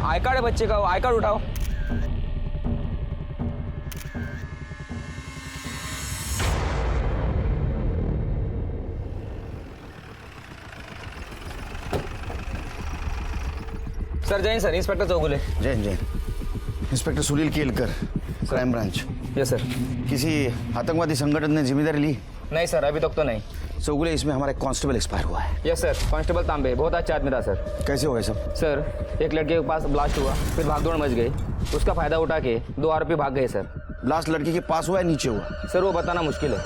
I card है बच्चे का, आई कार्ड उठाओ। Sir Jain sir, inspector Chougule. Jain Jain. Inspector Sunil Kelkar, crime branch. Yes sir. किसी आतंकवादी संगठन ने जिम्मेदारी ली? नहीं सर, अभी तक तो नहीं। चौगुले, इसमें हमारा एक कांस्टेबल एक्सपायर हुआ है। यस सर, कांस्टेबल तांबे बहुत अच्छा आदमी था सर। कैसे हुआ सब? सर एक लड़के के पास ब्लास्ट हुआ, फिर भागदौड़ मच गई, उसका फायदा उठा के 2 आरोपी भाग गए सर। ब्लास्ट लड़की के पास हुआ है, नीचे हुआ? सर वो बताना मुश्किल है।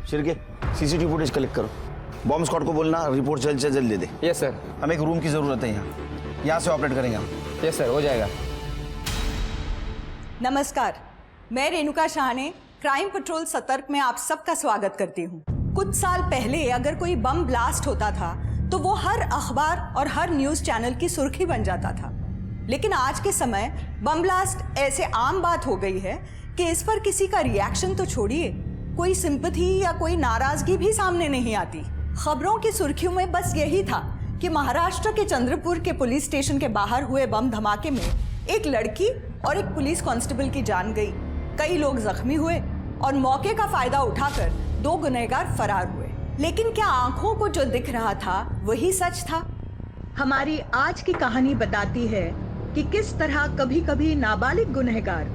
शिरके, सीसीटीवी फुटेज कलेक्ट करो। बॉम्ब स्क्वाड को बोलना रिपोर्ट जल्द से जल्द दे दे। Yes sir. हमें एक रूम की जरूरत है यहाँ से ऑपरेट करेंगे हम। यस सर, हो जाएगा। नमस्कार, मैं रेणुका शाह ने क्राइम पेट्रोल सतर्क में आप सबका स्वागत करती हूँ। कुछ साल पहले अगर कोई बम ब्लास्ट होता था तो वो हर अखबार और हर न्यूज चैनल की सुर्खी बन जाता था, लेकिन आज के समय बम ब्लास्ट ऐसे आम बात हो गई है कि इस पर किसी का रिएक्शन तो छोड़िए, कोई सिंपैथी या कोई नाराजगी भी सामने नहीं आती। खबरों की सुर्खियों में बस यही था कि महाराष्ट्र के चंद्रपुर के पुलिस स्टेशन के बाहर हुए बम धमाके में एक लड़की और एक पुलिस कांस्टेबल की जान गई, कई लोग जख्मी हुए और मौके का फायदा उठाकर 2 गुनहगार फरार हुए। लेकिन क्या आंखों को जो दिख रहा था वही सच था? हमारी आज की कहानी बताती है कि किस तरह कभी कभी नाबालिग गुनहगार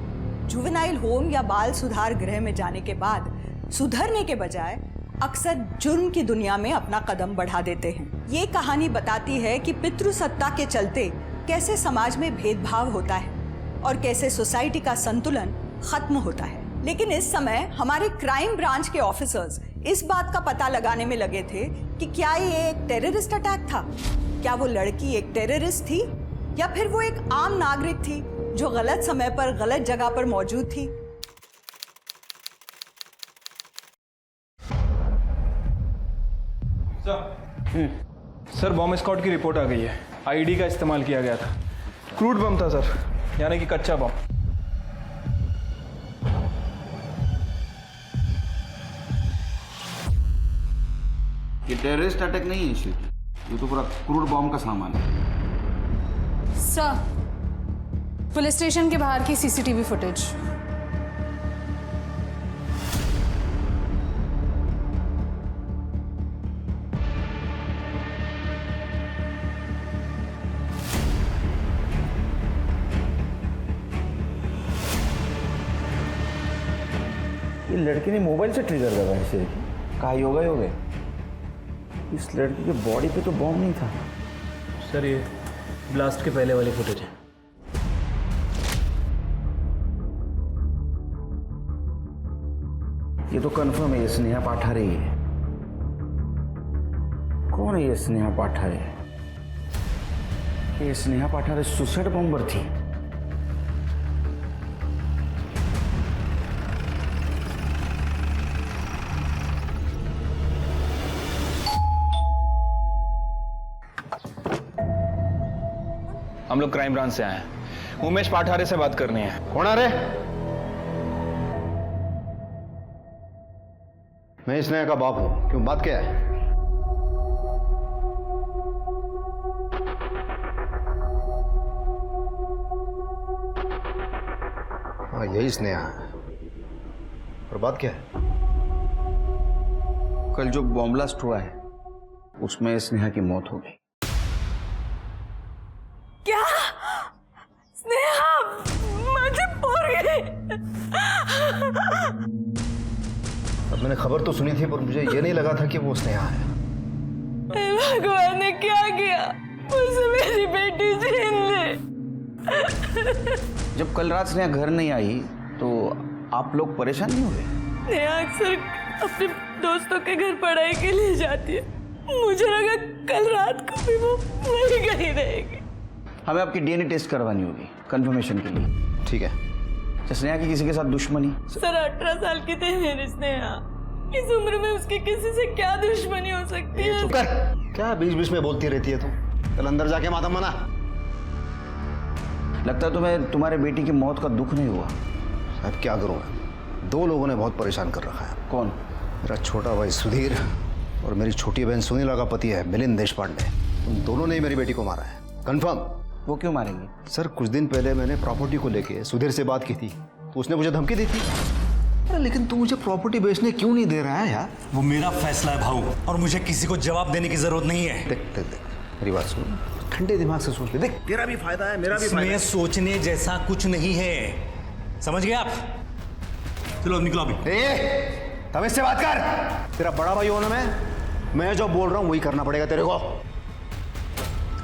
जुवेनाइल होम या बाल सुधार गृह में जाने के बाद सुधरने के बजाय अक्सर जुर्म की दुनिया में अपना कदम बढ़ा देते हैं। ये कहानी बताती है कि पितृसत्ता के चलते कैसे समाज में भेदभाव होता है और कैसे सोसाइटी का संतुलन खत्म होता है। लेकिन इस समय हमारे क्राइम ब्रांच के ऑफिसर्स इस बात का पता लगाने में लगे थे कि क्या ये एक टेररिस्ट अटैक था, क्या वो लड़की एक टेररिस्ट थी या फिर वो एक आम नागरिक थी जो गलत समय पर गलत जगह पर मौजूद थी। सर बॉम्ब स्क्वाड की रिपोर्ट आ गई है। आईडी का इस्तेमाल किया गया था। क्रूड बम था सर, यानी कि कच्चा बम। ये टेररिस्ट अटैक नहीं है शिरके, ये तो पूरा क्रूड बॉम्ब का सामान है। सर, पुलिस स्टेशन के बाहर की सीसीटीवी फुटेज। ये लड़की ने मोबाइल से ट्रिगर दबाया है शिरके। कहा योगा योगे, इस लड़की के बॉडी पे तो बॉम्ब नहीं था। सर ये ब्लास्ट के पहले वाली फुटेज है। ये तो कंफर्म है, ये स्नेहा पाठारे ही है। कौन है ये स्नेहा पाठारे? ये स्नेहा पाठारे सुसाइड बॉम्बर थी। हम लोग क्राइम ब्रांच से आए हैं। उमेश पाठारे से बात करनी है। कौन आ रहे? मैं स्नेहा का बाप हूं। क्यों, बात क्या है? हाँ यही स्नेहा है। और बात क्या है? कल जो बॉम्ब ब्लास्ट हुआ है उसमें स्नेहा की मौत हो गई। क्या? स्नेहा मुझे पोरगी। अब मैंने खबर तो सुनी थी पर मुझे ये नहीं लगा था कि वो स्नेहा है। भगवान ने क्या किया, मुझसे मेरी बेटी छीन ली। जब कल रात स्नेहा घर नहीं आई तो आप लोग परेशान नहीं हुए? स्नेहा अक्सर अपने दोस्तों के घर पढ़ाई के लिए जाती है, मुझे लगा कल रात को भी वो वहीं गई रहेगी। हमें आपकी डीएनए टेस्ट करवानी होगी कंफर्मेशन के लिए। ठीक है। स्नेहा की किसी के साथ दुश्मनी? सर 18 साल की थी मेरी स्नेहा, इस उम्र में उसकी किसी से क्या दुश्मनी हो सकती है? चुप कर। क्या बीच बीच में बोलती रहती है तू? कल अंदर जाके मातम मना। लगता है तुम्हें तुम्हारे बेटी की मौत का दुख नहीं हुआ? साहब क्या करूँ, 2 लोगों ने बहुत परेशान कर रखा है। कौन? मेरा छोटा भाई सुधीर और मेरी छोटी बहन सुनीला का पति है मिलिंद देशपांडे। उन दोनों ने ही मेरी बेटी को मारा है। कंफर्म। वो क्यों मारेंगे? सर कुछ दिन पहले मैंने प्रॉपर्टी को लेके सुधीर से बात की थी, तो उसने मुझे धमकी दी थी। अरे लेकिन तू मुझे प्रॉपर्टी बेचने क्यों नहीं दे रहा है यार? वो मेरा फैसला है भाऊ, और मुझे किसी को जवाब देने की जरूरत नहीं है। देख देख देख मेरी बात सुन, ठंडे दिमाग से सोच ले। देख तेरा भी फायदा है, मेरा भी फायदा इसमें है। सोचने जैसा कुछ नहीं है, समझ गए आप? चलो अब निकलो अभी। तब इससे बात कर। तेरा बड़ा भाई होना मैं जो बोल रहा हूँ वही करना पड़ेगा तेरे को।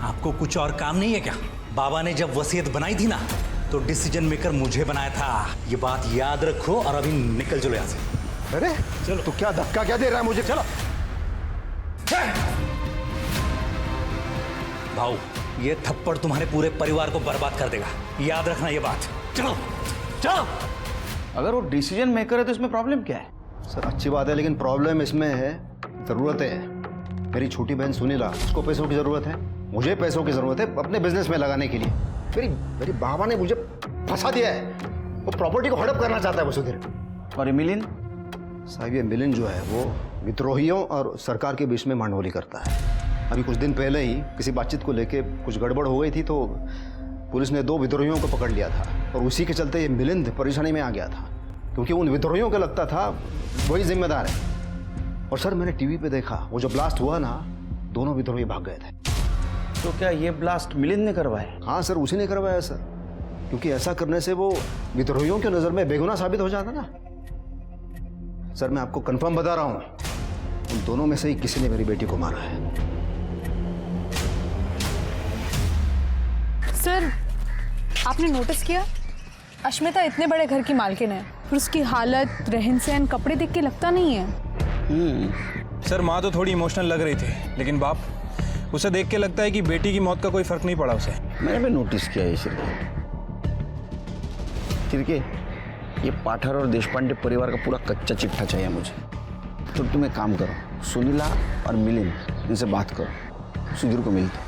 आपको कुछ और काम नहीं है क्या? बाबा ने जब वसीयत बनाई थी ना, तो डिसीजन मेकर मुझे बनाया था। ये बात याद रखो और अभी निकल चलो यहाँ से। अरे चलो, तू क्या धक्का क्या दे रहा है मुझे? चलो भाऊ, ये थप्पड़ तुम्हारे पूरे परिवार को बर्बाद कर देगा, याद रखना ये बात। चलो चलो। अगर वो डिसीजन मेकर है तो इसमें प्रॉब्लम क्या है? सर अच्छी बात है, लेकिन प्रॉब्लम इसमें है ज़रूरतें हैं। मेरी छोटी बहन सुनीला, उसको पैसों की ज़रूरत है, मुझे पैसों की ज़रूरत है अपने बिजनेस में लगाने के लिए। मेरी बाबा ने मुझे फंसा दिया है, वो प्रॉपर्टी को हड़प करना चाहता है वो सुधीर। और ये मिलिंद? साहब ये मिलिंद जो है वो विद्रोहियों और सरकार के बीच में मांडोली करता है। अभी कुछ दिन पहले ही किसी बातचीत को लेके कुछ गड़बड़ हो गई थी, तो पुलिस ने 2 विद्रोहियों को पकड़ लिया था, और उसी के चलते ये मिलिंद परेशानी में आ गया था, क्योंकि उन विद्रोहियों को लगता था वही जिम्मेदार है। और सर मैंने टीवी पे देखा, वो जो ब्लास्ट हुआ ना, दोनों विद्रोही भाग गए थे। तो क्या ये ब्लास्ट मिलिंद ने करवाया? हाँ सर, उसी ने करवाया सर, क्योंकि ऐसा करने से वो विद्रोहियों की नज़र में बेगुनाह साबित हो जाता ना। सर मैं आपको कंफर्म बता रहा हूँ, उन दोनों में से ही किसी ने मेरी बेटी को मारा है। सर, आपने नोटिस किया, अश्मिता इतने बड़े घर की मालकिन है, फिर उसकी हालत, रहन सहन, कपड़े देख के लगता नहीं है। सर माँ तो थोड़ी इमोशनल लग रही थी, लेकिन बाप, उसे देख के लगता है कि बेटी की मौत का कोई फर्क नहीं पड़ा उसे। मैंने भी नोटिस किया ये शिरके, ये पाठर और देशपांडे परिवार का पूरा कच्चा चिट्ठा चाहिए मुझे। तो तुम एक काम करो, सुनीला और मिलिंद, इनसे बात करो, सुधीर को मिलता।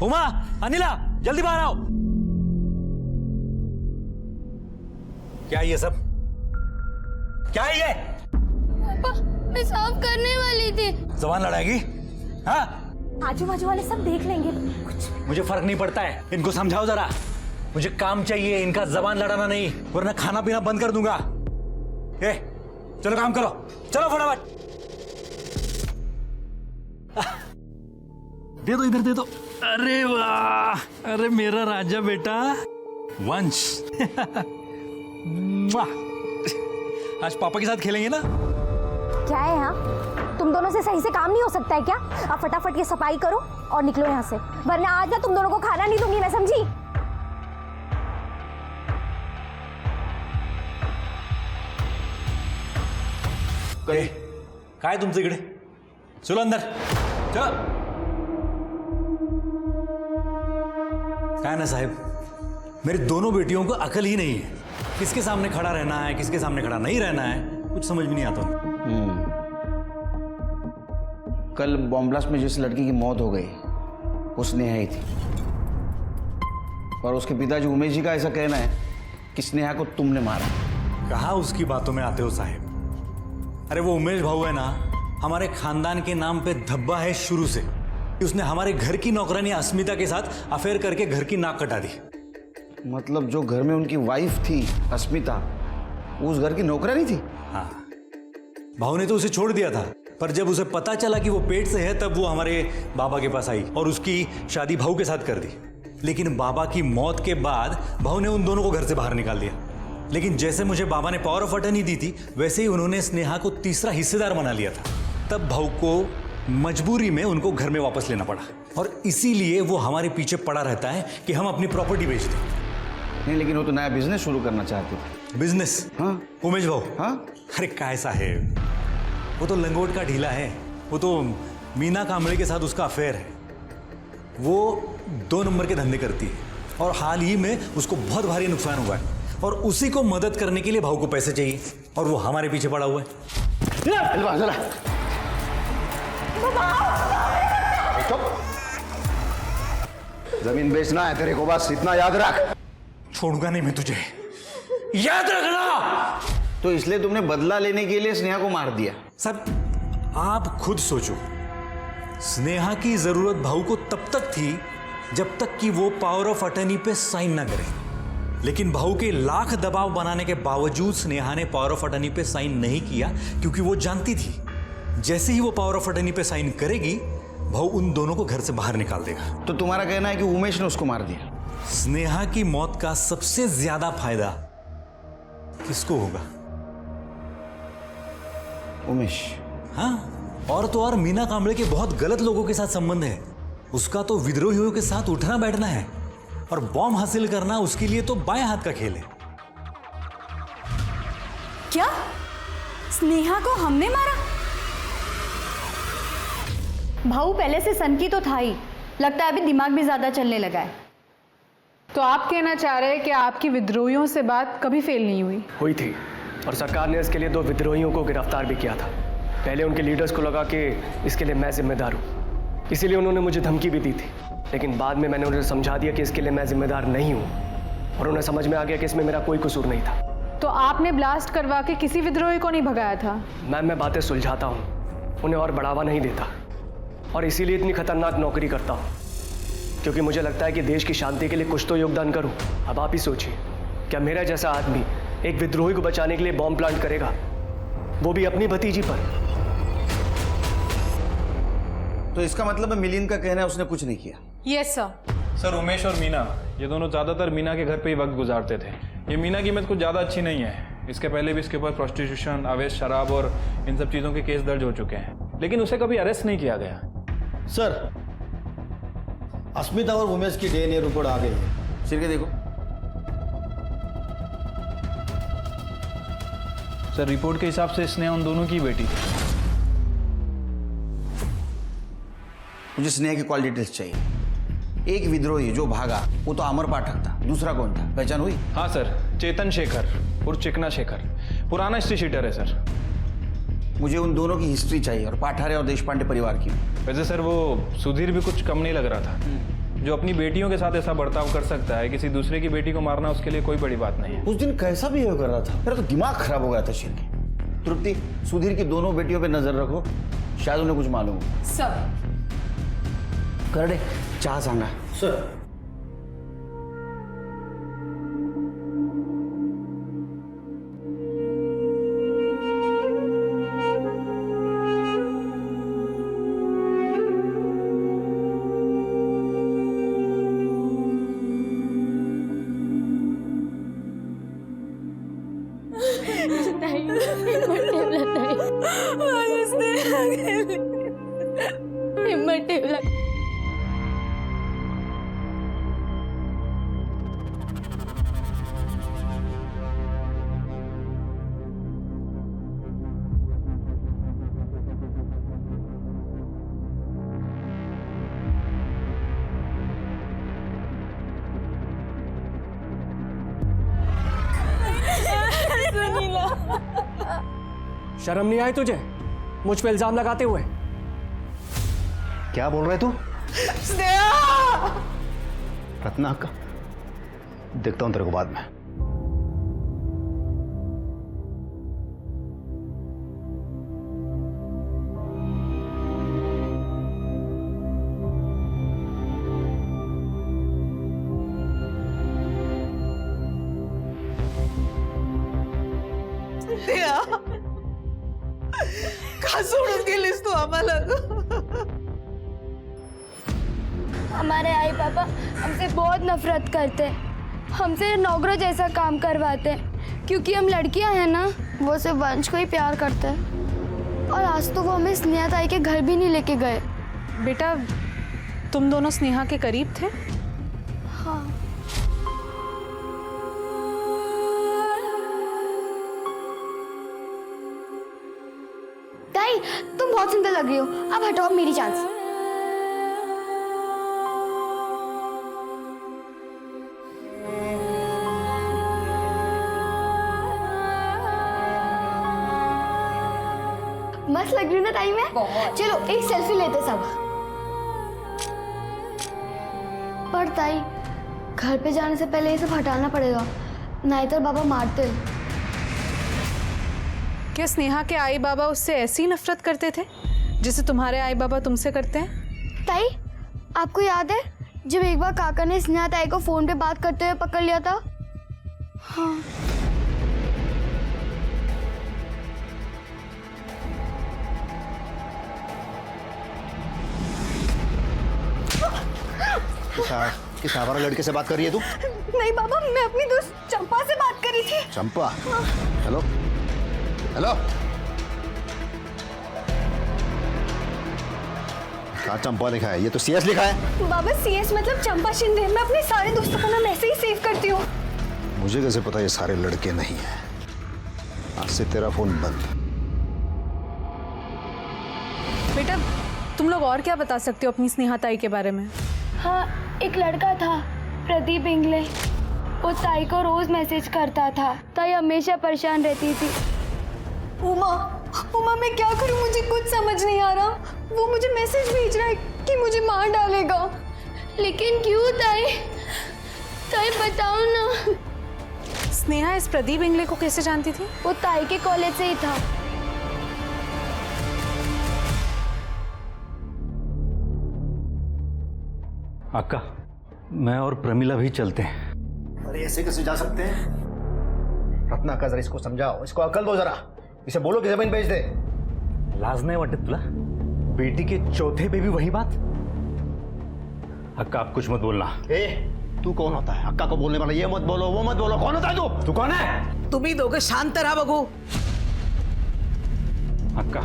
उमा, अनिला, जल्दी बाहर आओ। क्या है ये सब? क्या है ये? पापा, मैं साफ करने वाली थी। जबान लड़ाएगी? हाँ? आजू बाजू वाले सब देख लेंगे कुछ। मुझे फर्क नहीं पड़ता है, इनको समझाओ जरा। मुझे काम चाहिए, इनका जबान लड़ाना नहीं, वरना खाना पीना बंद कर दूंगा। ए, चलो काम करो, चलो फटाफट। दे दो, इधर दे दो। अरे वाह, अरे मेरा राजा बेटा वंश। आज पापा के साथ खेलेंगे ना? क्या है यहाँ? तुम दोनों से सही से काम नहीं हो सकता है क्या? अब फटाफट ये सफाई करो और निकलो यहाँ से, वरना आज ना तुम दोनों को खाना नहीं दूंगी मैं, समझी? काय तुमचं इकडे? चलो अंदर, चल। काय ना साहेब, मेरी दोनों बेटियों को अकल ही नहीं है, किसके सामने खड़ा रहना है, किसके सामने खड़ा नहीं रहना है, कुछ समझ में नहीं आता। कल बॉम्ब ब्लास्ट में जिस लड़की की मौत हो गई, वो स्नेहा ही थी, और उसके पिताजी उमेश जी का ऐसा कहना है कि स्नेहा को तुमने मारा। कहाँ उसकी बातों में आते हो साहेब? अरे वो उमेश भाऊ है ना, हमारे खानदान के नाम पे धब्बा है शुरू से। उसने हमारे घर की नौकरानी अस्मिता के साथ अफेयर करके घर की नाक कटा दी। मतलब जो घर में उनकी वाइफ थी अस्मिता, उस घर की नौकरानी थी? हाँ, भाऊ ने तो उसे छोड़ दिया था, पर जब उसे पता चला कि वो पेट से है, तब वो हमारे बाबा के पास आई और उसकी शादी भाऊ के साथ कर दी। लेकिन बाबा की मौत के बाद भाऊ ने उन दोनों को घर से बाहर निकाल दिया। लेकिन जैसे मुझे बाबा ने पावर ऑफ अटर्नी दी थी, वैसे ही उन्होंने स्नेहा को तीसरा हिस्सेदार बना लिया था। तब भाऊ को मजबूरी में उनको घर में वापस लेना पड़ा, और इसीलिए वो हमारे पीछे पड़ा रहता है कि हम अपनी प्रॉपर्टी बेच दें। नहीं, लेकिन वो तो नया बिजनेस शुरू करना चाहते थे। बिजनेस? हाँ। उमेश भाऊ? हाँ। अरे काय साहेब, वो तो लंगोट का ढीला है, वो तो मीना कांबळे के साथ उसका अफेयर है। वो 2 नंबर के धंधे करती है, और हाल ही में उसको बहुत भारी नुकसान हुआ है, और उसी को मदद करने के लिए भाऊ को पैसे चाहिए, और वो हमारे पीछे पड़ा हुआ है। जमीन बेचना है तेरे को, बस इतना याद रख। छोड़ूंगा नहीं मैं तुझे, याद रखना। तो इसलिए तुमने बदला लेने के लिए स्नेहा को मार दिया? सब आप खुद सोचो, स्नेहा की जरूरत भाऊ को तब तक थी जब तक कि वो पावर ऑफ अटर्नी पे साइन ना करे। लेकिन भाऊ के लाख दबाव बनाने के बावजूद स्नेहा ने पावर ऑफ अटर्नी पे साइन नहीं किया, क्योंकि वो जानती थी जैसे ही वो पावर ऑफ अटर्नी पे साइन करेगी भाऊ उन दोनों को घर से बाहर निकाल देगा। तो तुम्हारा कहना है कि उमेश ने उसको मार दिया? स्नेहा की मौत का सबसे ज्यादा फायदा किसको होगा? उमेश। हाँ, और तो और मीना कांबळे के बहुत गलत लोगों के साथ संबंध है। उसका तो विद्रोहियों के साथ उठना बैठना है और बॉम्ब हासिल करना उसके लिए तो बाएं हाथ का खेल है। क्या स्नेहा को हमने मारा? भाऊ पहले से सनकी तो था ही, लगता है अभी दिमाग भी ज्यादा चलने लगा है। तो आप कहना चाह रहे हैं कि आपकी विद्रोहियों से बात कभी फेल नहीं हुई? हुई थी, और सरकार ने इसके लिए 2 विद्रोहियों को गिरफ्तार भी किया था। पहले उनके लीडर्स को लगा कि इसके लिए मैं जिम्मेदार हूँ, इसीलिए उन्होंने मुझे धमकी भी दी थी। लेकिन बाद में मैंने उन्हें समझा दिया कि इसके लिए मैं जिम्मेदार नहीं हूँ, और उन्हें समझ में आ गया कि इसमें मेरा कोई कसूर नहीं था। तो आपने ब्लास्ट करवा के किसी विद्रोही को नहीं भगाया था? मैम, मैं बातें सुलझाता हूँ, उन्हें और बढ़ावा नहीं देता, और इसीलिए इतनी खतरनाक नौकरी करता हूँ, क्योंकि मुझे लगता है कि देश की शांति के लिए कुछ तो योगदान करूँ। अब आप ही सोचिए, क्या मेरा जैसा आदमी एक विद्रोही को बचाने के लिए बॉम्ब प्लांट करेगा, वो भी अपनी भतीजी पर? तो इसका मतलब है मिलिंद का कहना है उसने कुछ नहीं किया? Yes sir. सर, उमेश और मीना ये दोनों ज़्यादातर मीना के घर पे ही वक्त गुजारते थे। ये मीना की इमेज कुछ ज़्यादा अच्छी नहीं है। इसके पहले भी इसके ऊपर प्रोस्टिट्यूशन, अवैध शराब और इन सब चीज़ों के केस दर्ज हो चुके हैं, लेकिन उसे कभी अरेस्ट नहीं किया गया। सर, अस्मिता और उमेश की डीएनए रिपोर्ट आ गई है। सिर के देखो। सर, रिपोर्ट के हिसाब से स्नेहा उन दोनों की बेटी थी। मुझे स्नेहा की कॉल डिटेल्स चाहिए। एक विद्रोही जो भागा वो तो अमर पाठक था, दूसरा कौन था, पहचान हुई? हाँ सर, चेतन शेखर और चिकना शेखर, पुराना हिस्ट्री शीटर है सर। मुझे उन दोनों की हिस्ट्री चाहिए, और पाठारे और देशपांडे परिवार की। वैसे सर, वो सुधीर भी कुछ कम नहीं लग रहा था। जो अपनी बेटियों के साथ ऐसा बर्ताव कर सकता है, किसी दूसरे की बेटी को मारना उसके लिए कोई बड़ी बात नहीं है। उस दिन कैसा बिहेव कर रहा था, मेरा तो दिमाग खराब हो गया था। शिरके, तृप्ति, सुधीर की दोनों बेटियों पे नजर रखो, शायद उन्हें कुछ मालूम हो। सब करडे, चहा सांगा। सर, शर्म नहीं आई तुझे मुझ पे इल्जाम लगाते हुए? क्या बोल रहे तू? रत्ना का देखता हूं तेरे को बाद में। का सोडून गेलीस तू आम्हाला? हमारे आई पापा हमसे बहुत नफरत करते हैं, हमसे नौकरों जैसा काम करवाते हैं, क्योंकि हम लड़कियां हैं ना। वो सिर्फ वंश को ही प्यार करते हैं, और आज तो वो हमें स्नेहा ताई के घर भी नहीं लेके गए। बेटा, तुम दोनों स्नेहा के करीब थे? हाँ। ताई, तुम बहुत सुंदर लग रही हो, अब हटाओ मेरी चांस। मस्त लग रही हूँ ना ताई मैं? चलो एक सेल्फी लेते सब। पर ताई, घर पे जाने से पहले ये सब हटाना पड़ेगा, नहीं तो बाबा मारते। क्या स्नेहा के आई बाबा उससे ऐसी नफरत करते थे जिसे तुम्हारे आई बाबा तुमसे करते हैं? ताई, आपको याद है जब एक बार काका ने स्नेहा ताई को फोन पे बात करते हुए पकड़ लिया था? हाँ। किस आवारा लड़के से बात कर रही है तू? नहीं बाबा, मैं अपनी दोस्त चंपा से बात करी थी। चंपा? हेलो हेलो, कहाँ चंपा लिखा है? ये तो सीएस लिखा है। बाबा सीएस मतलब चंपा शिंदे। मैं अपने सारे दोस्तों का नाम ऐसे ही सेव करती हूँ। मुझे कैसे पता ये सारे लड़के नहीं हैं? आज से तेरा फोन बंद। बेटा, तुम लोग और क्या बता सकते हो अपनी स्नेहा ताई के बारे में? हाँ, एक लड़का था प्रदीप इंगले। वो ताई को रोज मैसेज करता था। ताई हमेशा परेशान रहती थी। उमा मैं क्या करूं? मुझे कुछ समझ नहीं आ रहा। वो मुझे मैसेज भेज रहा है कि मुझे मार डालेगा। लेकिन क्यों ताई? ताई बताओ ना। स्नेहा इस प्रदीप इंगले को कैसे जानती थी? वो ताई के कॉलेज से ही था। अक्का, मैं और प्रमिला भी चलते हैं। अरे ऐसे कैसे जा सकते हैं? रत्ना का जरा इसको समझाओ, इसको अकल दो जरा। इसे बोलो कि जमीन बेच दे। लाज नहीं वाटत तुला? बेटी के चौथे पे भी वही बात? अक्का, आप कुछ मत बोलना। ए, तू कौन होता है अक्का को बोलने वाला? ये मत बोलो, वो मत बोलो। कौन होता है तू? तू कौन है? तुम्ही दोघं शांत रहा बघू। अक्का,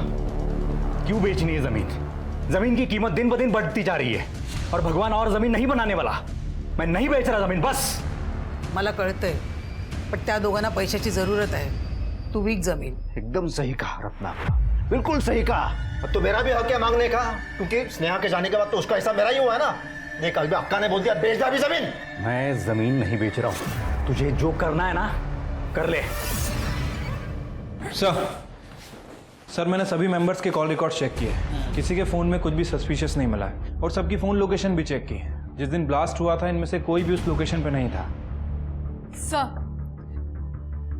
क्यों बेचनी है जमीन? जमीन की कीमत दिन ब दिन बढ़ती जा रही है और भगवान और जमीन नहीं बनाने वाला। मैं नहीं बेच रहा जमीन, बस। मला कळतंय, पण त्या दोघांना पैशाची जरूरत आहे। तू विक जमीन। एकदम सही कहा रत्ना, बिल्कुल सही कहा। अब तो मेरा भी हक है मांगने का, क्योंकि स्नेहा के जाने के बाद तो उसका हिस्सा मेरा ही हुआ है ना। देख, अभी अक्का ने बोल दिया बेच दे अभी जमीन। मैं जमीन नहीं बेच रहा हूं। तुझे जो करना है ना, कर ले। सर, मैंने सभी मेंबर्स के कॉल रिकॉर्ड चेक किए। किसी के फ़ोन में कुछ भी सस्पिशियस नहीं मिला है और सबकी फ़ोन लोकेशन भी चेक की। जिस दिन ब्लास्ट हुआ था, इनमें से कोई भी उस लोकेशन पे नहीं था। सर,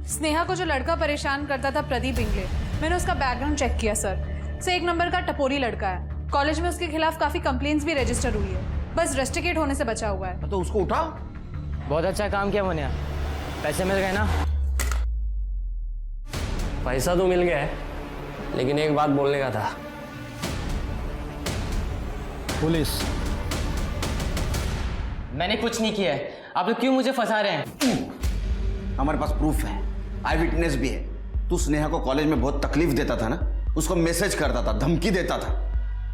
स्नेहा को जो लड़का परेशान करता था प्रदीप इंगले, मैंने उसका बैकग्राउंड चेक किया सर। से एक नंबर का टपोरी लड़का है। कॉलेज में उसके खिलाफ काफ़ी कंप्लेंट्स भी रजिस्टर हुई है। बस रस्टिकेट होने से बचा हुआ है। तो उसको उठाओ। बहुत अच्छा काम किया मुनिया। पैसे मिल गए ना? पैसा तो मिल गया है, लेकिन एक बात बोलने का था। पुलिस? मैंने कुछ नहीं किया है। आप लोग क्यों मुझे फंसा रहे हैं? हमारे पास प्रूफ है, आई विटनेस भी है। तू स्नेहा को कॉलेज में बहुत तकलीफ देता था ना, उसको मैसेज करता था, धमकी देता था।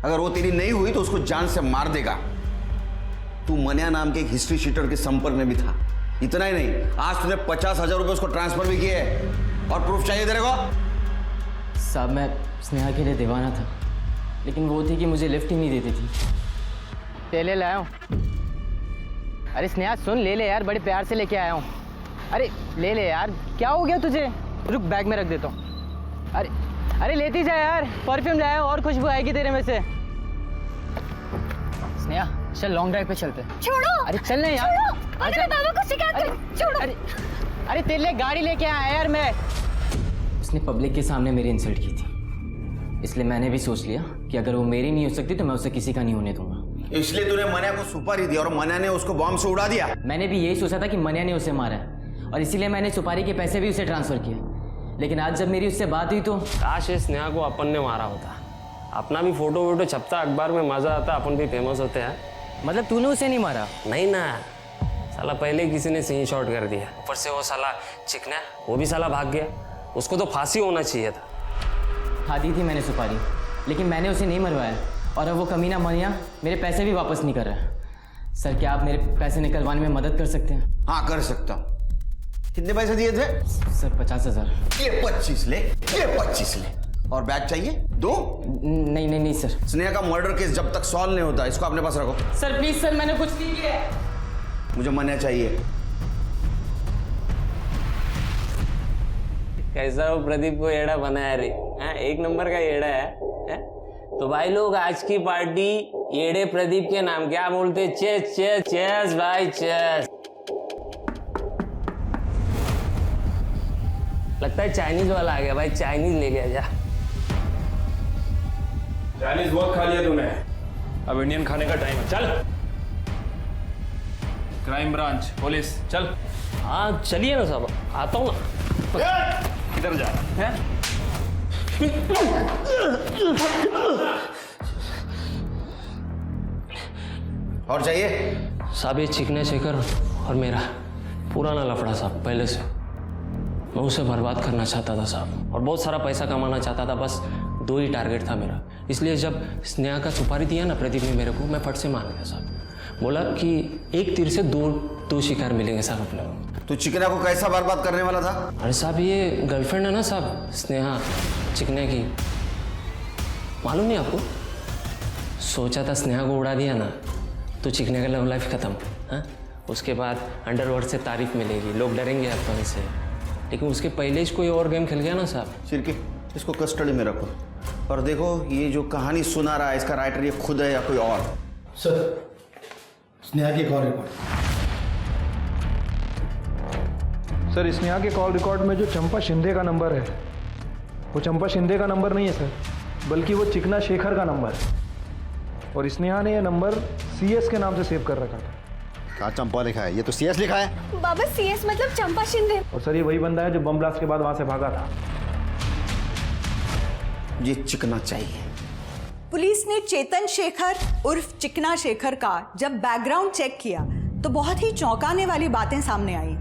अगर वो तेरी नहीं हुई तो उसको जान से मार देगा। तू मनिया नाम के एक हिस्ट्री शीटर के संपर्क में भी था। इतना ही नहीं, आज तूने 50,000 रुपए उसको ट्रांसफर भी किए हैं। और प्रूफ चाहिए तेरे को? साहब, मैं स्नेहा के लिए दीवाना था, लेकिन वो थी कि मुझे लिफ्ट ही नहीं देती थी। तेले लाया हूँ। अरे स्नेहा सुन, ले ले यार, बड़े प्यार से लेके आया हूँ। अरे ले ले यार, क्या हो गया तुझे? रुक, बैग में रख देता हूँ। अरे लेती जा यार, परफ्यूम लाया और खुशबू आएगी तेरे में से। स्नेहा चल, लॉन्ग ड्राइव पे चलते। छोड़ो। अरे चल ना यार। अरे मैं बाबा को शिकायत कर। छोड़ो। अरे तेरे लिए गाड़ी लेके आया यार मैं। उसने पब्लिक के सामने मेरी इंसल्ट की थी, इसलिए मैंने भी सोच लिया कि अगर वो मेरी नहीं हो सकती तो मैं उसे किसी का नहीं होने दूंगा। इसलिए तूने मनिया को सुपारी दी और मनिया ने उसको बॉम्ब से उड़ा दिया। मैंने भी यही सोचा था कि मनिया ने उसे मारा है और इसीलिए मैंने सुपारी के पैसे भी उसे ट्रांसफर किए। लेकिन आज जब मेरी उससे बात हुई तो काश ये स्नेहा को अपन ने मारा होता। अपना भी फोटो वोटो छपता, अखबार में मजा आता, अपन भी फेमस होते हैं। मतलब तूने उसे नहीं मारा? नहीं ना साला, पहले किसी ने सीन शॉट कर दिया। ऊपर से वो साला चिकना, वो भी साला भाग गया। उसको तो फांसी होना चाहिए था। हाँ दी थी मैंने सुपारी, लेकिन मैंने उसे नहीं मरवाया और अब वो कमीना मनिया मेरे पैसे भी वापस नहीं कर रहा है। सर, क्या आप मेरे पैसे निकलवाने में मदद कर सकते हैं? हाँ कर सकता हूँ। कितने पैसे दिए थे? सर 50,000। ये 25 ले, ये 25 ले। और बैग चाहिए? दो? नहीं सर। स्नेहा का मर्डर केस जब तक सॉल्व नहीं होता, इसको अपने पास रखो। सर प्लीज सर, मैंने कुछ नहीं किया। मुझे मनिया चाहिए। कैसा वो प्रदीप को येड़ा बनाया रे? एक नंबर का येड़ा है? तो भाई लोग, आज की पार्टी येड़े प्रदीप के नाम क्या बोलते? चेस चेस चेस भाई चेस। लगता है चाइनीज वाला आ गया भाई, चाइनीज ले गया जा। चाइनीज बहुत खा लिया तूने, अब इंडियन खाने का टाइम है। चल क्राइम ब्रांच, पुलिस, चल। हाँ चलिए ना साहब, आता हूँ ना। किधर जा रहा है? और चाहिए? साहब ये चिकने शेखर और मेरा पुराना लफड़ा साहब, पहले से मैं उसे बर्बाद करना चाहता था साहब, और बहुत सारा पैसा कमाना चाहता था। बस 2 ही टारगेट था मेरा। इसलिए जब स्नेहा का सुपारी दिया ना प्रदीप ने मेरे को, मैं फट से मान गया साहब। बोला कि एक तीर से दो शिकार मिलेंगे साहब अपने को। तू चिकना को कैसा बर्बाद करने वाला था? अरे साहब ये गर्लफ्रेंड है ना साहब स्नेहा चिकने की, मालूम नहीं आपको? सोचा था स्नेहा को उड़ा दिया ना तो चिकने का लव लाइफ खत्म। हाँ, उसके बाद अंडरवर्ल्ड से तारीफ मिलेगी, लोग डरेंगे अपन से। लेकिन उसके पहले ही कोई और गेम खेल गया ना साहब। शिरकी, इसको कस्टडी में रखो और देखो ये जो कहानी सुना रहा है इसका राइटर ये खुद है या कोई और। सर, स्नेहा की कॉल रिकॉर्ड। सर स्नेहा के कॉल रिकॉर्ड में जो चंपा शिंदे का नंबर है वो चंपा शिंदे का नंबर नहीं है सर, बल्कि वो चिकना शेखर का नंबर है। और स्नेहा ने यह नंबर CS के नाम से सेव कर रखा था। कहाँ चंपा लिखा है? ये तो CS लिखा है। बाबा CS मतलब चंपा शिंदे। और सर ये वही बंदा है जो बम ब्लास्ट के बाद वहां से भागा था। ये चिकना चाहिए। पुलिस ने चेतन शेखर उर्फ चिकना शेखर का जब बैकग्राउंड चेक किया तो बहुत ही चौंकाने वाली बातें सामने आई।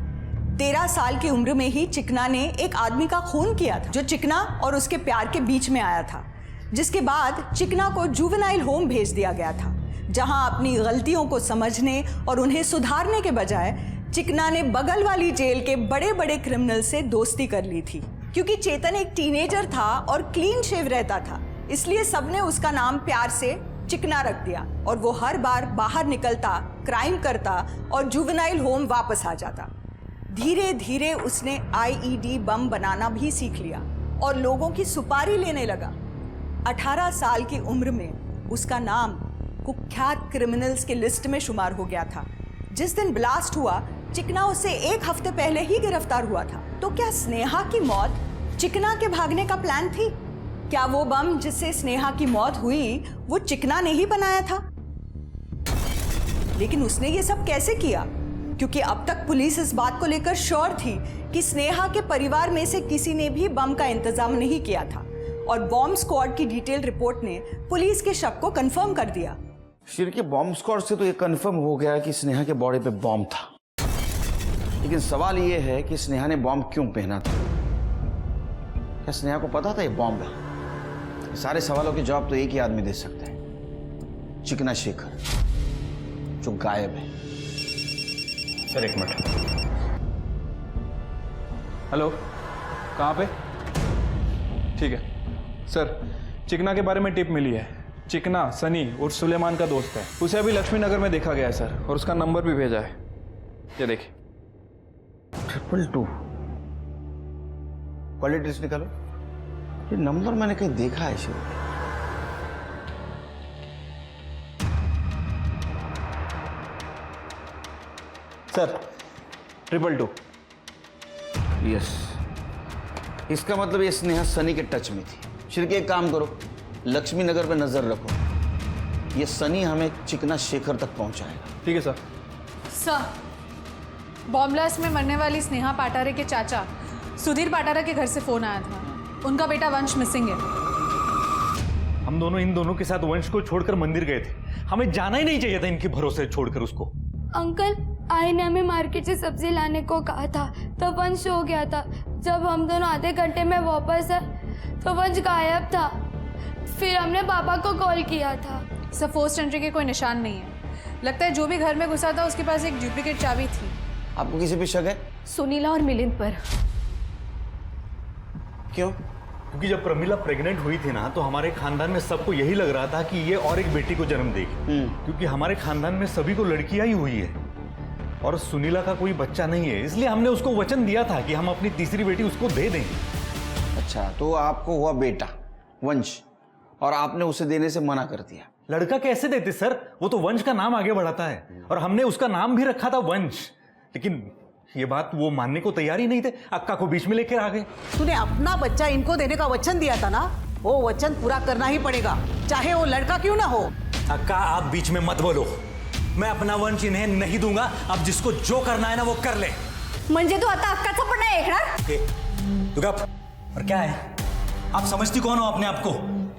13 साल की उम्र में ही चिकना ने एक आदमी का खून किया था जो चिकना और उसके प्यार के बीच में आया था, जिसके बाद चिकना को जुवेनाइल होम भेज दिया गया था, जहां अपनी गलतियों को समझने और उन्हें सुधारने के बजाय चिकना ने बगल वाली जेल के बड़े बड़े क्रिमिनल से दोस्ती कर ली थी। क्योंकि चेतन एक टीनेजर था और क्लीन शेव रहता था, इसलिए सबने उसका नाम प्यार से चिकना रख दिया और वो हर बार बाहर निकलता, क्राइम करता और जुवेनाइल होम वापस आ जाता। धीरे धीरे उसने IED बम बनाना भी सीख लिया और लोगों की सुपारी लेने लगा। 18 साल की उम्र में उसका नाम कुख्यात क्रिमिनल्स के लिस्ट में शुमार हो गया था। जिस दिन ब्लास्ट हुआ चिकना उससे 1 हफ्ते पहले ही गिरफ्तार हुआ था। तो क्या स्नेहा की मौत चिकना के भागने का प्लान थी? क्या वो बम जिससे स्नेहा की मौत हुई वो चिकना ने ही बनाया था? लेकिन उसने ये सब कैसे किया? क्योंकि अब तक पुलिस इस बात को लेकर श्योर थी कि स्नेहा के परिवार में से किसी ने भी बम का इंतजाम नहीं किया था और बॉम्ब स्क्वाड की डिटेल रिपोर्ट ने पुलिस के शक को कंफर्म कर दिया। शिरकी, बॉम्ब स्क्वाड से तो ये कंफर्म हो गया कि स्नेहा के बॉडी पे बॉम्ब था, लेकिन सवाल ये है कि स्नेहा ने बॉम्ब क्यों पहना था? क्या स्नेहा को पता था ये बॉम्ब है? सारे सवालों के जवाब तो एक ही आदमी दे सकता है, चिकना शेखर, जो गायब है। Sir 1 minute. हेलो, कहाँ पे? ठीक है सर, चिकना के बारे में टिप मिली है। चिकना सनी उर्फ सुलेमान का दोस्त है, उसे अभी लक्ष्मी नगर में देखा गया है सर, और उसका नंबर भी भेजा है। ये देखिए 222 क्वालिटीज निकालो। ये नंबर मैंने कहीं देखा है शायद। सर 222। यस, इसका मतलब ये स्नेहा सनी के टच में थी। शिरके, एक काम करो, लक्ष्मी नगर पे नजर रखो, ये सनी हमें चिकना शेखर तक पहुंचाएगा। ठीक है सर। सर बॉम्ब ब्लास्ट में मरने वाली स्नेहा पाटारे के चाचा सुधीर पाटारा के घर से फोन आया था, उनका बेटा वंश मिसिंग है। हम दोनों इन दोनों के साथ वंश को छोड़कर मंदिर गए थे। हमें जाना ही नहीं चाहिए था इनके भरोसे छोड़कर उसको। अंकल, आई ने हमें मार्केट से सब्जी लाने को कहा था, तो वंश हो गया था। जब हम दोनों आधे घंटे में वापस आए तो वंश गायब था। फिर हमने पापा को कॉल किया था। सर फोर्स्ड एंट्री के कोई निशान नहीं है, लगता है जो भी घर में घुसा था उसके पास एक डुप्लीकेट चाबी थी। आपको किसी पे शक है? सुनीला और मिलिंद पर। क्यों? क्योंकि जब प्रमिला प्रेग्नेंट हुई थी ना, तो हमारे खानदान में सबको यही लग रहा था कि ये और एक बेटी को जन्म देगी, क्योंकि हमारे खानदान में सभी को लड़कियां ही हुई है और सुनीला का कोई बच्चा नहीं है। इसलिए हमने उसको वचन दिया था कि हम अपनी तीसरी बेटी उसको दे देंगे। अच्छा, तो आपको हुआ बेटा वंश और आपने उसे देने से मना कर दिया। लड़का कैसे देते सर? वो तो वंश का नाम आगे बढ़ाता है और हमने उसका नाम भी रखा था वंश। लेकिन ये बात वो मानने को तैयार ही नहीं थे, अक्का को बीच में लेकर आ गए। तूने अपना बच्चा इनको देने का वचन दिया था ना, वो वचन पूरा करना ही पड़ेगा, चाहे वो लड़का क्यों ना हो। अक्का आप बीच में मत बोलो, मैं अपना वंश इन्हें नहीं दूंगा। अब जिसको जो करना है ना वो कर ले। म्हणजे तू आता अक्काचं पण नाही ऐकणार? ए, तू गप। और क्या है, आप समझती कौन हो अपने आप को?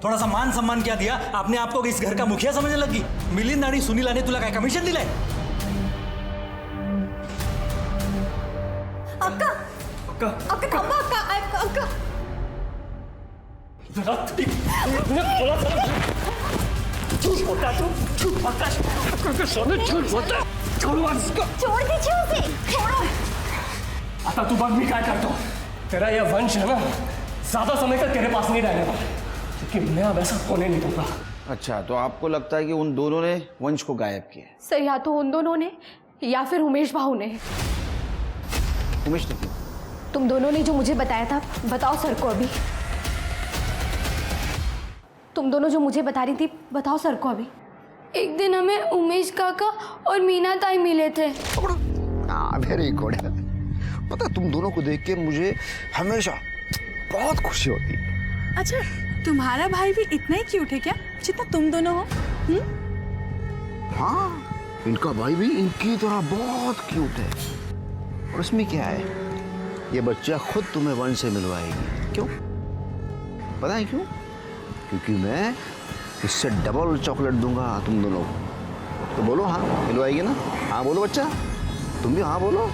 थोड़ा सा मान सम्मान क्या दिया आपने आपको इस घर का मुखिया समझने लगी? मिलिंद आणि सुनीलाने तुला काय कमिशन दिलंय? अक्का अक्का अक्का थांबा अक्का अक्का छोड़ दीजिए उसे, छोड़ो। आता तू बघ मी काय करतो। तेरा यह वंश है ना, ज्यादा समय तक तेरे पास नहीं रहने वाला, क्योंकि मैं अब ऐसा होने नहीं दूंगा। अच्छा, तो आपको लगता है कि उन दोनों ने वंश को गायब किया? सर या तो उन दोनों ने या फिर उमेश भाऊ ने। उमेश ने? तुम दोनों ने जो मुझे बताया था, बताओ सर को अभी। तुम दोनों जो मुझे बता रही थी, बताओ सर को अभी। एक दिन हमें उमेश काका और मीना ताई मिले थे। Very good. पता तुम दोनों को देख के मुझे हमेशा बहुत खुशी होती है। अच्छा, तुम्हारा भाई भी इतना ही क्यूट है क्या जितना तुम दोनों हो? हाँ, इनका भाई भी इनकी तरह बहुत क्यूट है। और इसमें क्या है, ये बच्चा खुद तुम्हें वंश से मिलवाएगी। क्यों पता है क्यों? क्योंकि मैं इससे डबल चॉकलेट दूंगा तुम दोनों को। तो बोलो हाँ, मिलवाएगी ना? हाँ बोलो बच्चा, तुम भी हाँ बोलो।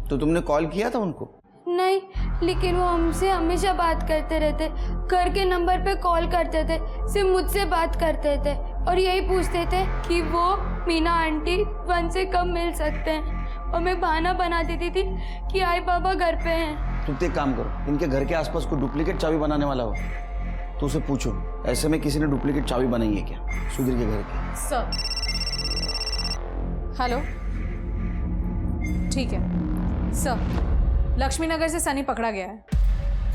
तो तुमने कॉल किया था उनको? नहीं, लेकिन वो हमसे हमेशा बात करते रहते, घर के नंबर पे कॉल करते थे, सिर्फ मुझसे बात करते थे और यही पूछते थे कि वो मीना आंटी वंश से कब मिल सकते हैं। और मैं बहाना बना देती थी कि आई पापा घर पे हैं। तुम एक काम करो, इनके घर के आसपास कोई डुप्लीकेट चाबी बनाने वाला हो तो उसे पूछो, ऐसे में किसी ने डुप्लीकेट चाबी बनाई है क्या सुधीर के घर की? सर हेलो, ठीक है सर, लक्ष्मी नगर से सनी पकड़ा गया है।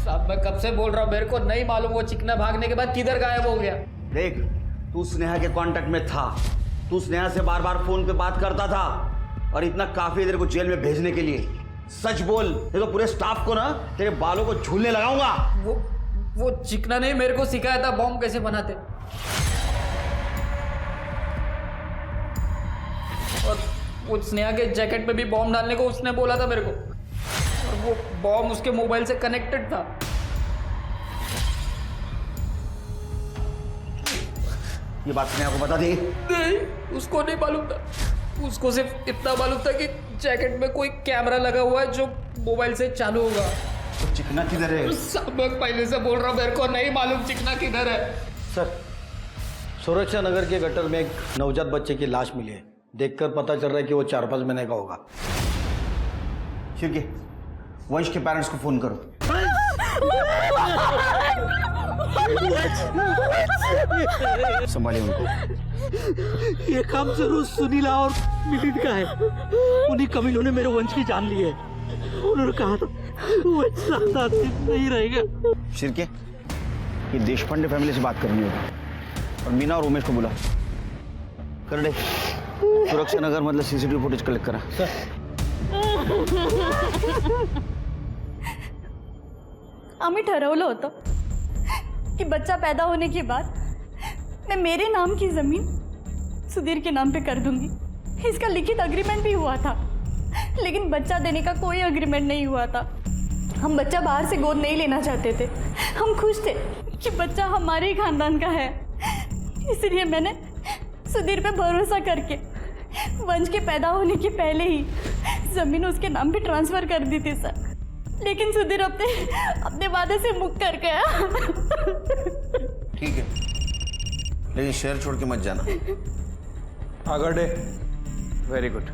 साहब मैं कब से बोल रहा हूँ, मेरे को नहीं मालूम वो चिकना भागने के बाद किधर गायब हो गया। देख, तू स्नेहा के कांटेक्ट में था, तू स्नेहा से बार बार फोन पे बात करता था और इतना काफी देर को जेल में भेजने के लिए। सच बोल, नहीं तो पूरे स्टाफ को ना तेरे बालों को झूलने लगाऊंगा। वो चिकना ने मेरे को सिखाया था बॉम्ब कैसे बनाते, और वो स्नेहा के जैकेट पे भी बॉम्ब डालने को उसने बोला था मेरे को, और वो बॉम्ब उसके मोबाइल से कनेक्टेड था। ये बात स्नेहा को बता दी? नहीं, उसको नहीं मालूम था। उसको सिर्फ इतना मालूम था कि जैकेट में कोई कैमरा लगा हुआ है जो मोबाइल से चालू होगा। तो चिकना किधर है? सब पहले से बोल रहा हूँ, मेरे को नहीं मालूम चिकना किधर है। सर, सुरक्षा नगर के गटर में एक नवजात बच्चे की लाश मिली है। देखकर पता चल रहा है कि वो 4-5 महीने का होगा। ठीक है, वंश के पेरेंट्स को फोन करो। संभालिए उनको। ये काम जरूर सुनीला और मिलिंद का है। उन्हीं कमीनों ने मेरे वंश की जान ली है। उन्होंने कहा था वो साथ नहीं रहेगा। शिरके, ये देशपांडे फैमिली से बात करनी होगी और मीना और उमेश को बुला कर दे। सुरक्षा नगर मतलब सीसीटीवी फुटेज कलेक्ट करा। आम्ही ठरवलं होतं कि बच्चा पैदा होने के बाद मैं मेरे नाम की ज़मीन सुधीर के नाम पे कर दूंगी। इसका लिखित अग्रीमेंट भी हुआ था, लेकिन बच्चा देने का कोई अग्रीमेंट नहीं हुआ था। हम बच्चा बाहर से गोद नहीं लेना चाहते थे। हम खुश थे कि बच्चा हमारे ही खानदान का है। इसलिए मैंने सुधीर पे भरोसा करके वंश के पैदा होने के पहले ही ज़मीन उसके नाम पे ट्रांसफ़र कर दी थी सर। लेकिन सुधीर अपने वादे से मुक्त कर गया। ठीक है, लेकिन शहर छोड़ के मत जाना। आगड़े, वेरी गुड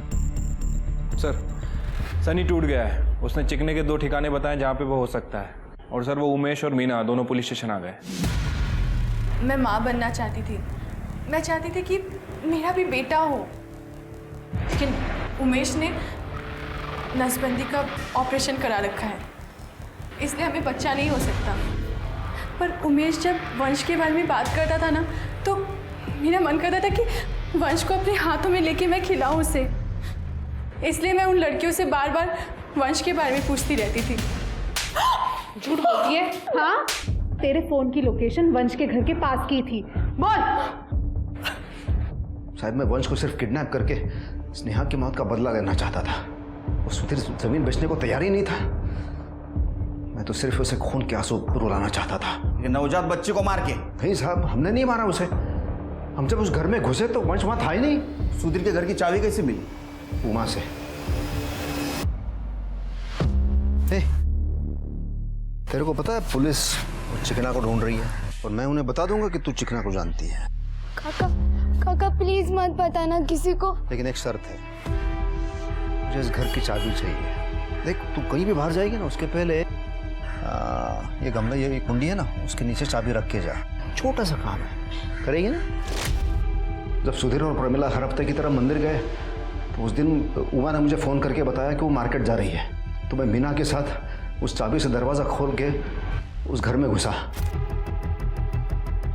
सर। सनी टूट गया है, उसने चिकने के 2 ठिकाने बताए जहाँ पे वो हो सकता है। और सर वो उमेश और मीना दोनों पुलिस स्टेशन आ गए। मैं माँ बनना चाहती थी, मैं चाहती थी कि मेरा भी बेटा हो, लेकिन उमेश ने नसबंदी का ऑपरेशन करा रखा है, इसलिए हमें बच्चा नहीं हो सकता। पर उमेश जब वंश के बारे में बात करता था ना, तो मेरा मन करता था कि वंश को अपने हाथों में लेके मैं खिलाऊं उसे। इसलिए मैं उन लड़कियों से बार बार वंश के बारे में पूछती रहती थी। झूठ बोलती है? हाँ, तेरे फोन की लोकेशन वंश के घर के पास की थी। बोल। शायद मैं वंश को सिर्फ किडनैप करके स्नेहा की मौत का बदला लेना चाहता था। वो सुधीर जमीन बेचने को तैयार ही नहीं था। मैं तो सिर्फ उसे खून के आंसू रुलाना चाहता था। ये नवजात बच्चे को मार के? नहीं साहब, हमने नहीं मारा उसे। हम जब उस घर में घुसे तो वंश वहां था ही नहीं। सुधीर के घर की चाबी कैसे मिली? उमा से। ए, तेरे को पता है पुलिस चिकना को ढूंढ रही है और मैं उन्हें बता दूंगा कि तू चिकना को जानती है। काका प्लीज मत बताना किसी को। लेकिन एक शर्त है, मुझे इस घर की चाबी चाहिए। देख, तू कहीं भी बाहर जाएगी ना, उसके पहले ये गमला, ये कुंडी है ना, उसके नीचे चाबी रख के जा। छोटा सा काम है, करेगी ना? जब सुधीर और प्रमिला हर हफ्ते की तरह मंदिर गए तो उस दिन उमा ने मुझे फोन करके बताया कि वो मार्केट जा रही है। तो मैं मीना के साथ उस चाबी से दरवाजा खोल के उस घर में घुसा।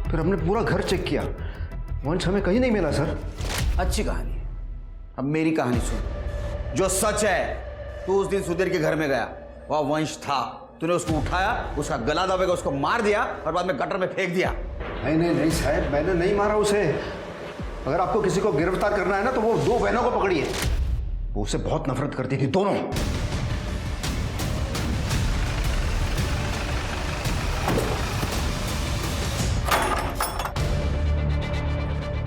फिर हमने पूरा घर चेक किया, वंश हमें कहीं नहीं मिला सर। अच्छी कहानी है। अब मेरी कहानी सुन। जो सच है, तू उस दिन सुधीर के घर में गया, वह वंश था। तूने उसको उठाया, उसका गला दबाकर उसको मार दिया और बाद में गटर में फेंक दिया। नहीं साहब, मैंने नहीं मारा उसे। अगर आपको किसी को गिरफ्तार करना है ना तो वो दो बहनों को पकड़िए। वो उससे बहुत नफरत करती थी, दोनों।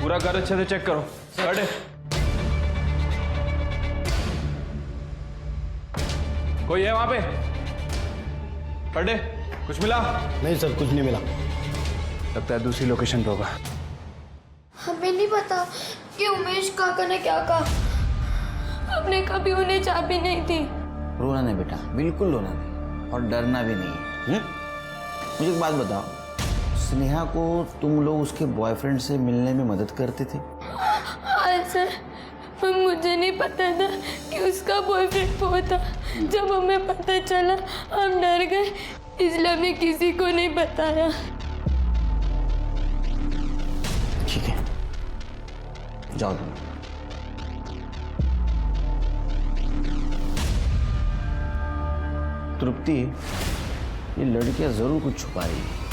पूरा घर अच्छे से चेक करो। अरे कोई है वहां पे? पढ़े कुछ मिला? नहीं सर, कुछ नहीं मिला। लगता है दूसरी लोकेशन पे होगा। हमें नहीं पता कि उमेश काका ने क्या कहा। हमने कभी उन्हें चाबी नहीं दी। रोना नहीं बेटा, बिल्कुल रोना नहीं, और डरना भी नहीं है। मुझे एक बात बताओ, स्नेहा को तुम लोग उसके बॉयफ्रेंड से मिलने में मदद करते थे? हाँ सर, मुझे नहीं पता था कि उसका बॉयफ्रेंड वो था। जब हमें पता चला हम डर गए, इसलिए हमने किसी को नहीं बताया। ठीक है, जाओ तुम। तृप्ति, ये लड़कियां जरूर कुछ छुपा रही है।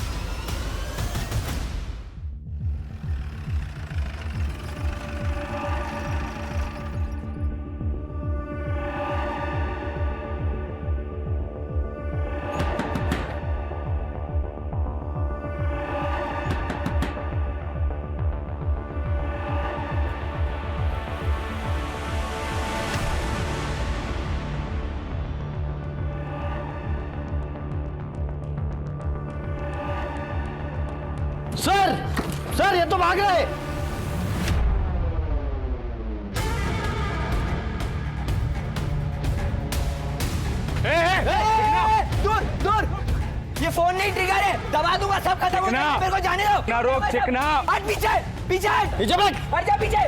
सर ये तो भाग रहे। दूर, ये फोन नहीं ट्रिगर है, दबा दूंगा, सब खत्म हो जाएगा। मेरे को जाने दो। ना रोक, चिकना। हट पीछे बैठ। हट जा पीछे।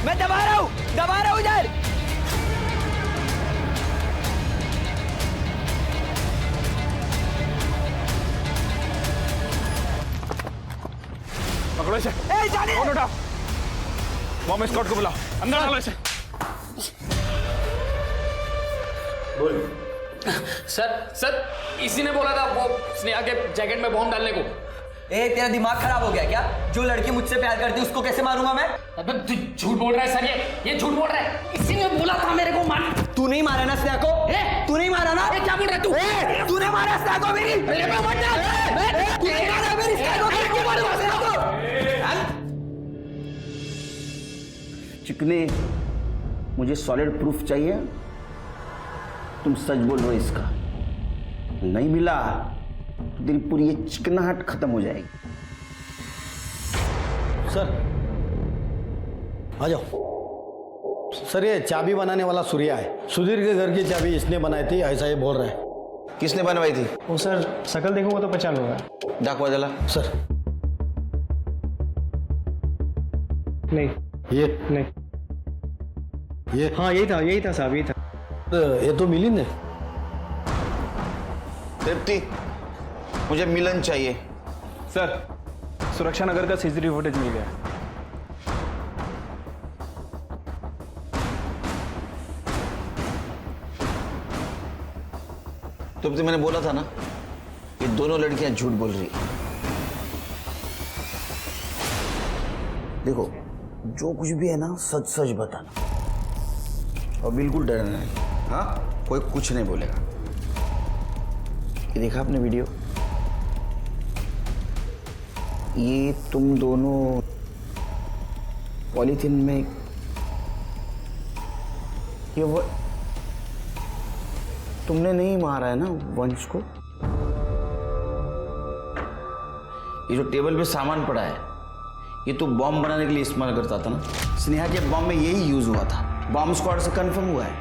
मैं दबा रहा हूँ इधर। पकड़ो इसे। जाने फोन उठाओ। बॉम्ब स्क्वाड को बुलाओ, अंदर डालो इसे। सर इसी ने बोला था वो स्नेहा के जैकेट में बॉम्ब डालने को। तेरा दिमाग खराब हो गया क्या? जो लड़की मुझसे प्यार करती है उसको कैसे मारूंगा मैं? अबे तू झूठ बोल रहा है सर, ये झूठ बोल रहा है। इसी ने बोला था मेरे को मार। तू नहीं मारा ना स्नेहा को? तू नहीं मारा ना? क्या बोल रहा है तू? तूने मारा स्नेहा को मेरी? मेरे पे मत डाल। तू नहीं मारा मेरी स्नेहा को? क्यों मारा स्नेहा को? चिकने, मुझे सॉलिड प्रूफ चाहिए। तुम सच बोल रहे हो इसका? नहीं मिला तो तेरी पूरी ये चिकनाहट खत्म हो जाएगी। सर आ जाओ। सर ये चाबी बनाने वाला सूर्या है। सुधीर के घर की चाबी इसने बनाई थी, ऐसा ये बोल रहा है। किसने बनवाई थी? वो सर शकल देखूंगा तो पहचान लूंगा। डाकवा जला सर नहीं, ये नहीं, ये हाँ यही था साहब, यही था। ये तो मिलिंद है। तृप्ति, मुझे मिलन चाहिए। सर सुरक्षा नगर का सीसीटीवी फुटेज मिल गया। तुमसे मैंने बोला था ना कि दोनों लड़कियां झूठ बोल रही हैं। देखो, जो कुछ भी है ना सच सच बताना और बिल्कुल डरना नहीं। हाँ, कोई कुछ नहीं बोलेगा। ये देखा आपने वीडियो? ये तुम दोनों पॉलीथीन में ये वो तुमने नहीं मारा है ना वंश को? ये जो टेबल पे सामान पड़ा है ये तो बॉम्ब बनाने के लिए इस्तेमाल करता था ना। स्नेहा के बॉम्ब में यही यूज हुआ था, बॉम्ब स्क्वाड से कंफर्म हुआ है।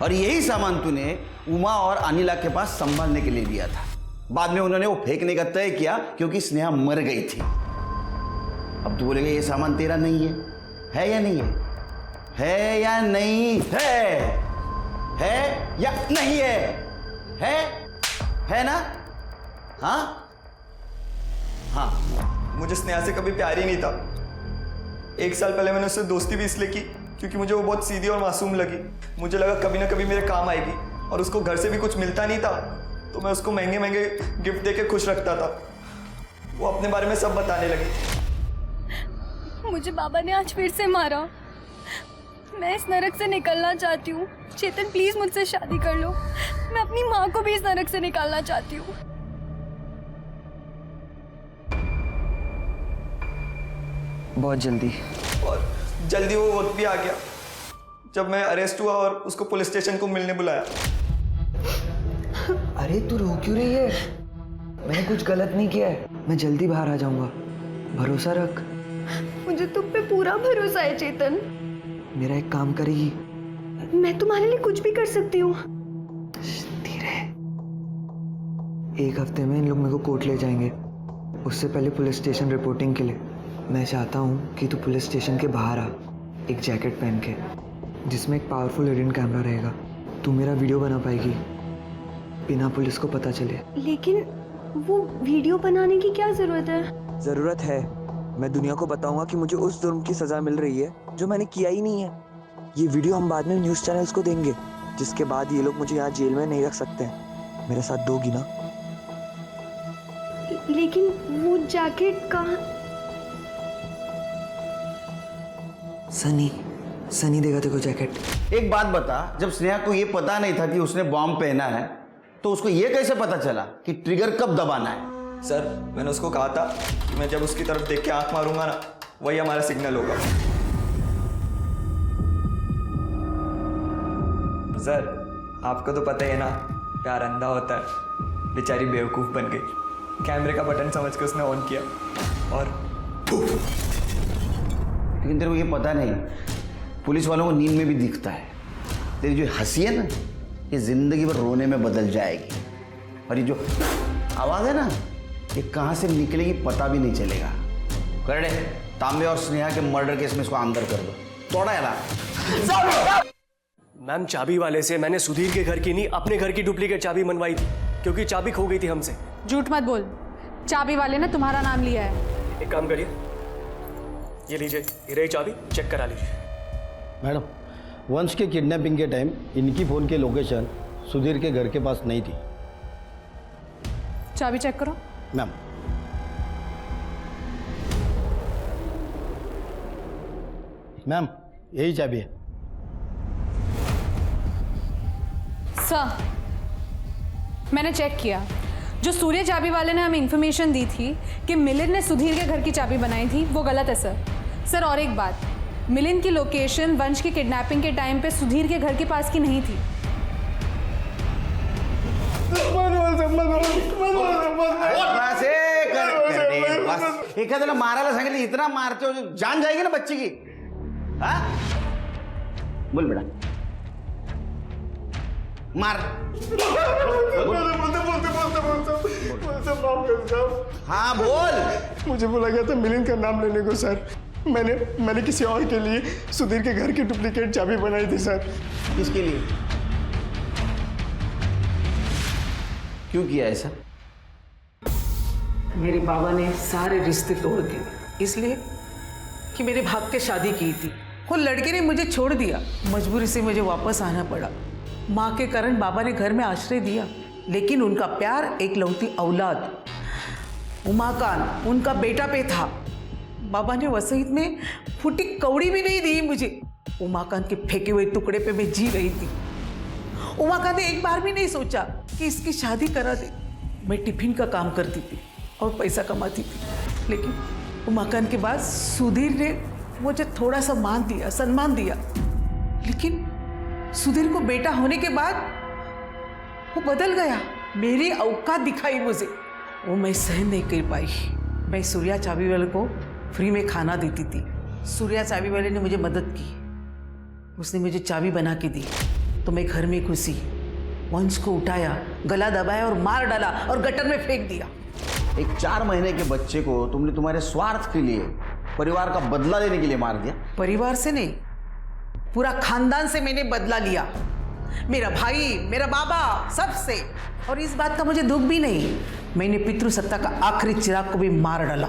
और यही सामान तूने उमा और अनिला के पास संभालने के लिए दिया था। बाद में उन्होंने वो फेंकने का तय किया क्योंकि स्नेहा मर गई थी। अब तू बोलेगा ये सामान तेरा नहीं है या नहीं है? है या नहीं है? है या नहीं है? है ना? हाँ हाँ। मुझे स्नेहा से कभी प्यार ही नहीं था। 1 साल पहले मैंने उससे दोस्ती भी इसलिए की क्योंकि मुझे वो बहुत सीधी और मासूम लगी। मुझे लगा कभी ना कभी मेरे काम आएगी, और उसको घर से भी कुछ मिलता नहीं था तो मैं उसको महंगे महंगे गिफ्ट देके खुश रखता था। वो अपने बारे में सब बताने लगी। मुझे बाबा ने आज फिर से मारा। मैं इस नरक से निकलना चाहती हूँ। चेतन प्लीज मुझसे शादी कर लो। मैं अपनी माँ को भी इस नरक से निकालना चाहती हूँ। बहुत जल्दी, और जल्दी वो वक्त भी आ गया जब मैं अरेस्ट हुआ और उसको पुलिस स्टेशन को मिलने बुलाया। अरे तू रो क्यों रही है? मैंने कुछ गलत नहीं किया है। मैं जल्दी बाहर आ जाऊंगा, भरोसा रख। मुझे तुम पे पूरा भरोसा है चेतन। मेरा एक काम करेगी? मैं तुम्हारे लिए कुछ भी कर सकती हूँ। धीरे। 1 हफ्ते में इन लोग मेरे को कोर्ट ले जाएंगे, उससे पहले पुलिस स्टेशन रिपोर्टिंग के लिए। मैं चाहता हूँ कि तू पुलिस स्टेशन के बाहर आ, एक जैकेट पहन के जिसमें एक पावरफुल हिडन कैमरा रहेगा। तू मेरा वीडियो बना पाएगी बिना पुलिस को पता चले। लेकिन वो वीडियो बनाने की क्या जरूरत है? जरूरत है। मैं दुनिया को बताऊंगा कि मुझे उस जुर्म की सजा मिल रही है जो मैंने किया ही नहीं है। ये वीडियो हम बाद में न्यूज़ चैनल्स को देंगे, जिसके बाद ये लोग मुझे यहाँ जेल में नहीं रख सकते हैं। मेरे साथ दोगी ना? लेकिन वो जैकेट कहाँ? सनी देगा तेरे को जैकेट। एक बात बता, जब स्नेहा को ये पता नहीं था कि उसने बॉम्ब पहना है तो उसको ये कैसे पता चला कि ट्रिगर कब दबाना है? सर, मैंने उसको कहा था कि मैं जब उसकी तरफ देख के आंख मारूंगा ना, वही हमारा सिग्नल होगा। सर, आपको तो पता ही है ना, प्यार अंधा होता है। बेचारी बेवकूफ़ बन गई। कैमरे का बटन समझ के उसने ऑन किया और लेकिन तेरे को ये पता नहीं, पुलिस वालों को नींद में भी दिखता है। तेरी जो हंसी है ना, ये जिंदगी भर रोने में बदल जाएगी। और ये जो आवाज़ है ना, ये कहाँ से निकलेगी पता भी नहीं चलेगा। करे तांबे और स्नेहा के मर्डर केस में इसको अंदर कर दो। तोड़ा है ना? मैम, चाबी वाले से मैंने सुधीर के घर की नहीं, अपने घर की डुप्लीकेट चाबी मनवाई थी क्योंकि चाबी खो गई थी हमसे। झूठ मत बोल। चाबी वाले ने तुम्हारा नाम लिया है। एक काम करिए, ये लीजिए, ये रही चाबी, चेक करा लीजिए। मैडम, वंश के किडनैपिंग के टाइम इनकी फ़ोन की लोकेशन सुधीर के घर के पास नहीं थी। चाबी चेक करो। मैम, मैम यही चाबी है। सर, मैंने चेक किया। जो सूर्य चाबी वाले ने हमें इंफॉर्मेशन दी थी कि मिलिंद ने सुधीर के घर की चाबी बनाई थी, वो गलत है सर। और एक बात, मिलिंद की लोकेशन वंश की किडनैपिंग के टाइम पे सुधीर के घर के पास की नहीं थी। एखाद्याला मारायला सांगितलं, इतना मारते हो जान जाएगी ना बच्ची की। हाँ, बोल बेटा, मार। हाँ बोल। मुझे बोला गया था मिलिंद का नाम लेने को सर। मैंने किसी और के लिए सुधीर के घर की डुप्लीकेट चाबी बनाई थी सर। किसके लिए? क्यों किया ऐसा? मेरे बाबा ने सारे रिश्ते तोड़ दिए इसलिए कि मेरे भाग के शादी की थी। वो लड़के ने मुझे छोड़ दिया, मजबूरी से मुझे वापस आना पड़ा। माँ के कारण बाबा ने घर में आश्रय दिया, लेकिन उनका प्यार एक लौती औलाद उमाकांत उनका बेटा पे था। बाबा ने वसीयत में फूटी कौड़ी भी नहीं दी मुझे। उमाकांत के फेंके हुए टुकड़े पे मैं जी रही थी। उमाकांत ने एक बार भी नहीं सोचा कि इसकी शादी करा दे। मैं टिफिन का काम करती थी और पैसा कमाती थी, लेकिन उमाकांत के बाद सुधीर ने मुझे थोड़ा सा मान दिया, सम्मान दिया। लेकिन सुधीर को बेटा होने के बाद वो बदल गया, मेरी औकात दिखाई मुझे। वो मैं सहन नहीं कर पाई। मैं सूर्या चाबी वाले को फ्री में खाना देती थी। सूर्या चाबी वाले ने मुझे मदद की, उसने मुझे चाबी बना के दी तो मैं घर में घुसी, वंश को उठाया, गला दबाया और मार डाला और गटर में फेंक दिया। एक 4 महीने के बच्चे को तुमने तुम्हारे स्वार्थ के लिए, परिवार का बदला लेने के लिए मार दिया। परिवार से नहीं, पूरा खानदान से मैंने बदला लिया। मेरा भाई, मेरा बाबा, सबसे। और इस बात का मुझे दुख भी नहीं, मैंने पितृसत्ता का आखिरी चिराग को भी मार डाला।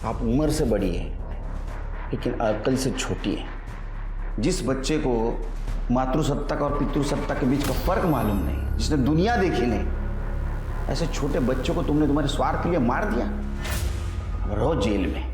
आप उम्र से बड़ी है लेकिन अक्ल से छोटी है। जिस बच्चे को मातृसत्ता का और पितृसत्ता के बीच का फर्क मालूम नहीं, जिसने दुनिया देखी नहीं, ऐसे छोटे बच्चों को तुमने तुम्हारे स्वार्थ के लिए मार दिया। अब रहो जेल में।